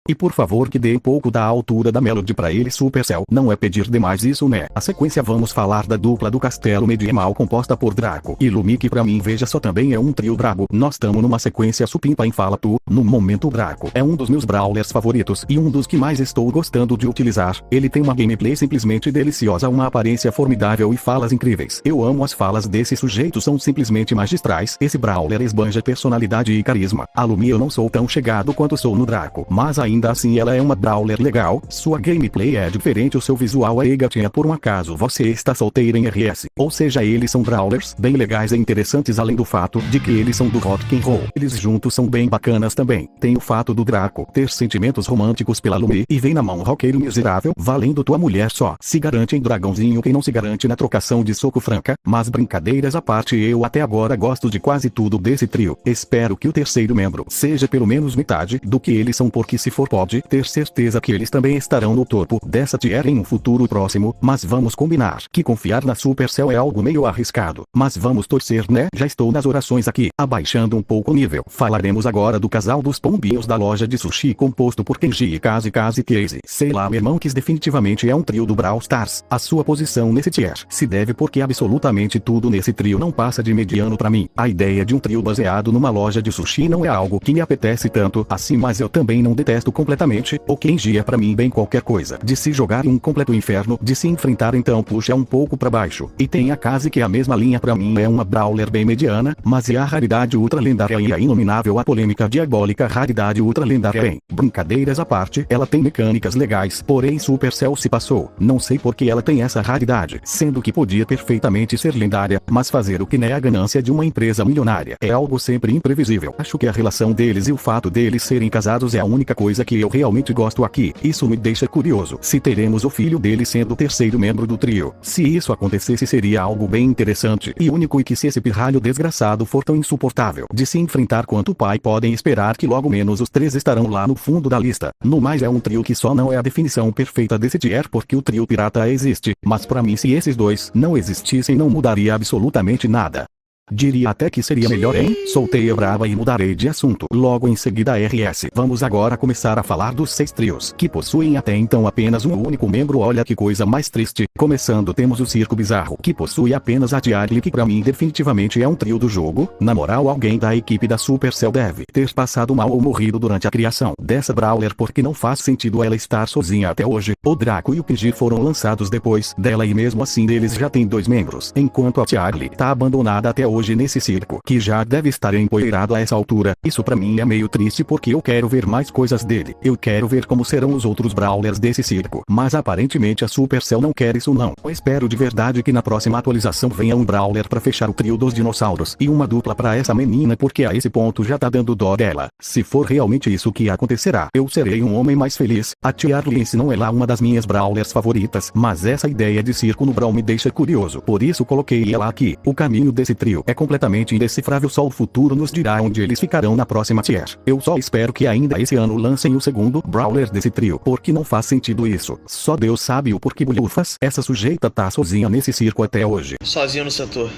E por favor que dê um pouco da altura da Melody pra ele, Supercell. Não é pedir demais isso, né? A sequência vamos falar da dupla do castelo medieval composta por Draco e Lumi, que pra mim veja só também é um trio brabo. Nós tamo numa sequência supimpa em Fala Tu. No momento Draco é um dos meus brawlers favoritos e um dos que mais estou gostando de utilizar. Ele tem uma gameplay simplesmente deliciosa, uma aparência formidável e falas incríveis. Eu amo as falas desse sujeito, são simplesmente magistrais. Esse brawler esbanja personalidade e carisma. A Lumi eu não sou tão chegado quanto sou no Draco, mas ainda assim ela é uma brawler legal. Sua gameplay é diferente, o seu visual é gatinha. Por um acaso você está solteira em RS? Ou seja, eles são brawlers bem legais e interessantes, além do fato de que eles são do rock and roll. Eles juntos são bem bacanas também. Tem o fato do Draco ter sentimentos românticos pela Lumi e vem na mão roqueiro miserável, valendo tua mulher só. Se garante em dragãozinho quem não se garante na trocação de soco franca. Mas brincadeiras à parte, eu até agora gosto de quase tudo desse trio. Espero que o terceiro membro seja pelo menos metade do que eles são, porque se for pode ter certeza que eles também estarão no topo dessa tier em um futuro próximo. Mas vamos combinar que confiar na Supercell é algo meio arriscado, mas vamos torcer, né? Já estou nas orações aqui, abaixando um pouco o nível. Falaremos agora do casal dos pombinhos da loja de sushi composto por Kenji e Kazi Case. Sei lá, meu irmão, que definitivamente é um trio do Brawl Stars. A sua posição nesse tier se deve porque absolutamente tudo nesse trio não passa de mediano pra mim. A ideia de um trio baseado numa loja de sushi não é algo que me apetece tanto assim, mas eu também não detesto completamente. O Kenji é pra mim bem qualquer coisa de se jogar em um completo inferno de se enfrentar, então puxa um pouco pra baixo. E tem a Kazi, que é a mesma linha, pra mim é uma brawler bem mediana, mas é a raridade ultra lendária e a inominável, a polêmica diabólica raridade ultra lendária. Bem, brincadeiras à parte, ela tem mecânicas legais, porém Supercell se passou. Não sei por que ela tem essa raridade, sendo que podia perfeitamente ser lendária, mas fazer o que é a ganância de uma empresa milionária é algo sempre imprevisível. Acho que a relação deles e o fato deles serem casados é a única coisa que eu realmente gosto aqui. Isso me deixa curioso. Se teremos o filho dele sendo o terceiro membro do trio. Se isso acontecesse seria algo bem interessante e único, e que se esse pirralho desgraçado for tão insuportável de se enfrentar quanto o pai, podem esperar que logo menos os três estarão lá no fundo da lista. No mais, é um trio que só não é a definição perfeita desse tier, porque o trio pirata existe, mas pra mim se esses dois não existissem não mudaria absolutamente nada. Diria até que seria melhor, hein? Soltei a brava e mudarei de assunto logo em seguida. RS. Vamos agora começar a falar dos 6 trios que possuem até então apenas um único membro. Olha que coisa mais triste. Começando, temos o Circo Bizarro, que possui apenas a Diarly, que pra mim definitivamente é um trio do jogo. Na moral, alguém da equipe da Supercell deve ter passado mal ou morrido durante a criação dessa brawler, porque não faz sentido ela estar sozinha até hoje. O Draco e o Kenji foram lançados depois dela e mesmo assim eles já têm 2 membros, enquanto a Diarly tá abandonada até hoje nesse circo, que já deve estar empoeirado a essa altura. Isso pra mim é meio triste, porque eu quero ver mais coisas dele. Eu quero ver como serão os outros brawlers desse circo, mas aparentemente a Supercell não quer isso não. Eu espero de verdade que na próxima atualização venha um brawler pra fechar o trio dos dinossauros e uma dupla pra essa menina, porque a esse ponto já tá dando dó dela. Se for realmente isso que acontecerá, eu serei um homem mais feliz. A Diarly não é lá uma das minhas brawlers favoritas, mas essa ideia de circo no Brawl me deixa curioso, por isso coloquei ela aqui. O caminho desse trio é completamente indecifrável, só o futuro nos dirá onde eles ficarão na próxima tier. Eu só espero que ainda esse ano lancem o segundo brawler desse trio, porque não faz sentido isso. Só Deus sabe o porquê bulhufas essa sujeita tá sozinha nesse circo até hoje. Sozinho no setor.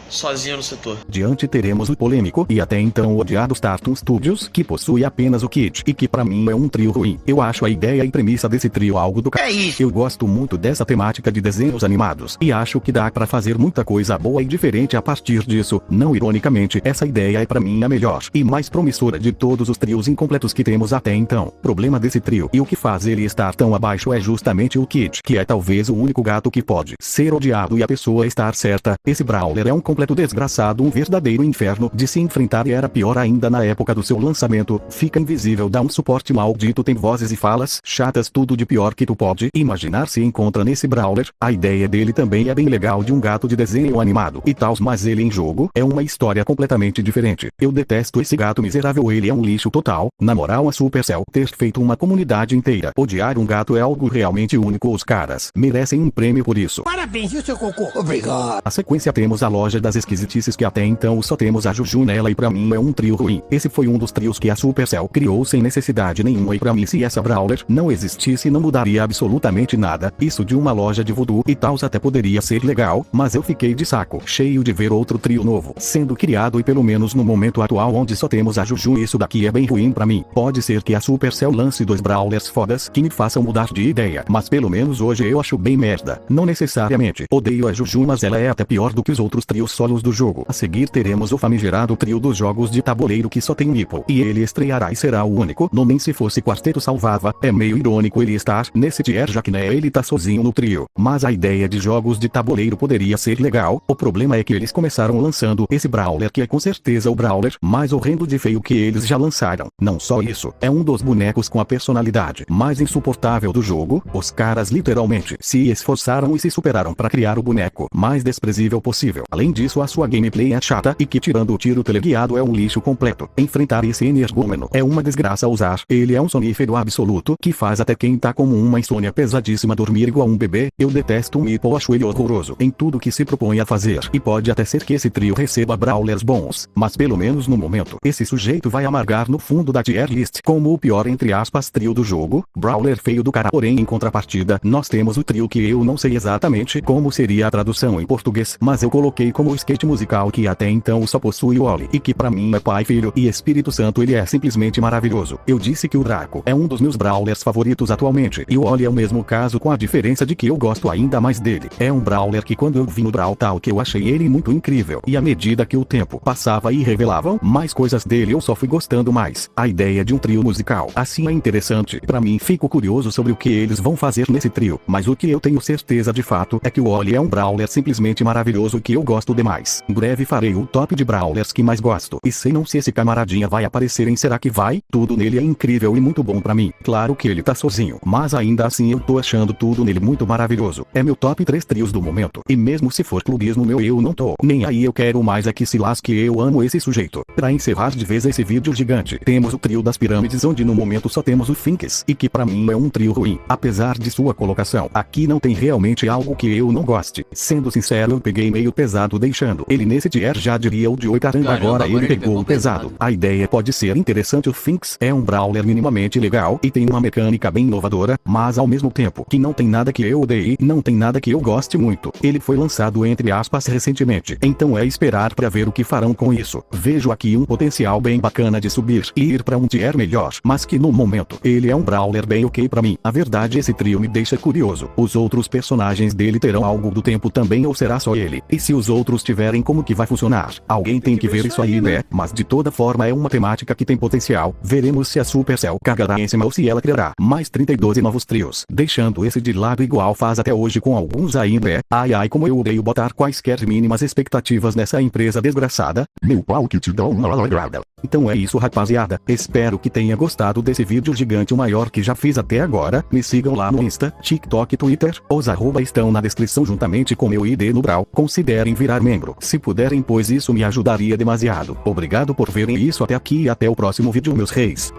Sozinho no setor. Diante teremos o polêmico e até então odiado Startum Studios, que possui apenas o Kit e que pra mim é um trio ruim. Eu acho a ideia e premissa desse trio algo do Eu gosto muito dessa temática de desenhos animados e acho que dá pra fazer muita coisa boa e diferente a partir disso. Não ironicamente, essa ideia é pra mim a melhor e mais promissora de todos os trios incompletos que temos até então. Problema desse trio e o que faz ele estar tão abaixo é justamente o Kit, que é talvez o único gato que pode ser odiado e a pessoa estar certa. Esse brawler é um completo desgraçado, um verdadeiro inferno de se enfrentar, e era pior ainda na época do seu lançamento. Fica invisível, dá um suporte maldito, tem vozes e falas chatas, tudo de pior que tu pode imaginar se encontra nesse brawler. A ideia dele também é bem legal, de um gato de desenho animado e tal, mas ele em jogo é uma história completamente diferente. Eu detesto esse gato miserável, ele é um lixo total. Na moral, a Supercell ter feito uma comunidade inteira odiar um gato é algo realmente único, os caras merecem um prêmio por isso. Parabéns, viu, seu cocô? Obrigado. Na sequência temos a loja das esquisitices, que até então só temos a Juju nela, e pra mim é um trio ruim. Esse foi um dos trios que a Supercell criou sem necessidade nenhuma, e pra mim, se essa brawler não existisse, não mudaria absolutamente nada. Isso de uma loja de voodoo e tals até poderia ser legal, mas eu fiquei de saco cheio de ver outro trio novo sendo criado, e pelo menos no momento atual onde só temos a Juju, isso daqui é bem ruim pra mim. Pode ser que a Supercell lance 2 brawlers fodas que me façam mudar de ideia, mas pelo menos hoje eu acho bem merda. Não necessariamente odeio a Juju, mas ela é até pior do que os outros trios solos do jogo. A seguir teremos o famigerado trio dos jogos de tabuleiro, que só tem Meeple, e ele estreará e será o único. No nem se fosse quarteto salvava. É meio irônico ele estar nesse tier, já que né, ele tá sozinho no trio, mas a ideia de jogos de tabuleiro poderia ser legal. O problema é que eles começaram lançando esse brawler, que é com certeza o brawler mais horrendo de feio que eles já lançaram. Não só isso, é um dos bonecos com a personalidade mais insuportável do jogo. Os caras literalmente se esforçaram e se superaram para criar o boneco mais desprezível possível. Além disso, a sua gameplay é chata e que, tirando o tiro teleguiado, é um lixo completo. Enfrentar esse energúmeno é uma desgraça usar. Ele é um sonífero absoluto que faz até quem tá com uma insônia pesadíssima dormir igual um bebê. Eu detesto o Meeple, acho ele horroroso em tudo que se propõe a fazer, e pode até ser que esse trio receba brawlers bons, mas pelo menos no momento esse sujeito vai amargar no fundo da tier list como o pior entre aspas trio do jogo. Brawler feio do cara. Porém, em contrapartida, nós temos o trio que eu não sei exatamente como seria a tradução em português, mas eu coloquei como o skate musical, que até então só possui o Oli, e que pra mim é Pai, Filho e Espírito Santo. Ele é simplesmente maravilhoso. Eu disse que o Draco é um dos meus brawlers favoritos atualmente, e o Oli é o mesmo caso, com a diferença de que eu gosto ainda mais dele. É um brawler que quando eu vi no Brawl Talk eu achei ele muito incrível, e à medida que o tempo passava e revelavam mais coisas dele, eu só fui gostando mais. A ideia de um trio musical assim é interessante. Pra mim, fico curioso sobre o que eles vão fazer nesse trio, mas o que eu tenho certeza de fato é que o Oli é um brawler simplesmente maravilhoso que eu gosto demais. Em breve farei o top de brawlers que mais gosto, e sei não se esse camaradinha vai aparecer em Será que vai? Tudo nele é incrível e muito bom pra mim. Claro que ele tá sozinho, mas ainda assim eu tô achando tudo nele muito maravilhoso. É meu top 3 trios do momento, e mesmo se for clubismo meu, eu não tô nem aí. Eu quero mais é que se lasque, eu amo esse sujeito. Pra encerrar de vez esse vídeo gigante, temos o trio das pirâmides, onde no momento só temos o Finks, e que pra mim é um trio ruim. Apesar de sua colocação aqui, não tem realmente algo que eu não goste. Sendo sincero, eu peguei meio pesado deixando ele nesse tier, já diria o de oi caramba, agora ele pegou o pesado. A ideia pode ser interessante. O Finks é um brawler minimamente legal e tem uma mecânica bem inovadora, mas ao mesmo tempo que não tem nada que eu odeie, não tem nada que eu goste muito. Ele foi lançado entre aspas recentemente, então é esperar pra ver o que farão com isso. Vejo aqui um potencial bem bacana de subir e ir pra um tier melhor, mas que no momento ele é um brawler bem ok pra mim. A verdade, esse trio me deixa curioso. Os outros personagens dele terão algo do tempo também, ou será só ele? E se os outros tiverem, como que vai funcionar? Alguém tem que ver isso aí, né? Mas de toda forma é uma temática que tem potencial. Veremos se a Supercell cagará em cima ou se ela criará mais 32 novos trios, deixando esse de lado igual faz até hoje com alguns aí, né? Ai ai, como eu odeio botar quaisquer mínimas expectativas nessa empresa desgraçada. Meu pau que te dá uma ladrada. Então é isso, rapaziada. Espero que tenha gostado desse vídeo gigante, o maior que já fiz até agora. Me sigam lá no Insta, TikTok e Twitter. Os arroba estão na descrição juntamente com meu ID no Brawl. Considerem virar membro, se puderem, pois isso me ajudaria demasiado. Obrigado por verem isso até aqui e até o próximo vídeo, meus reis.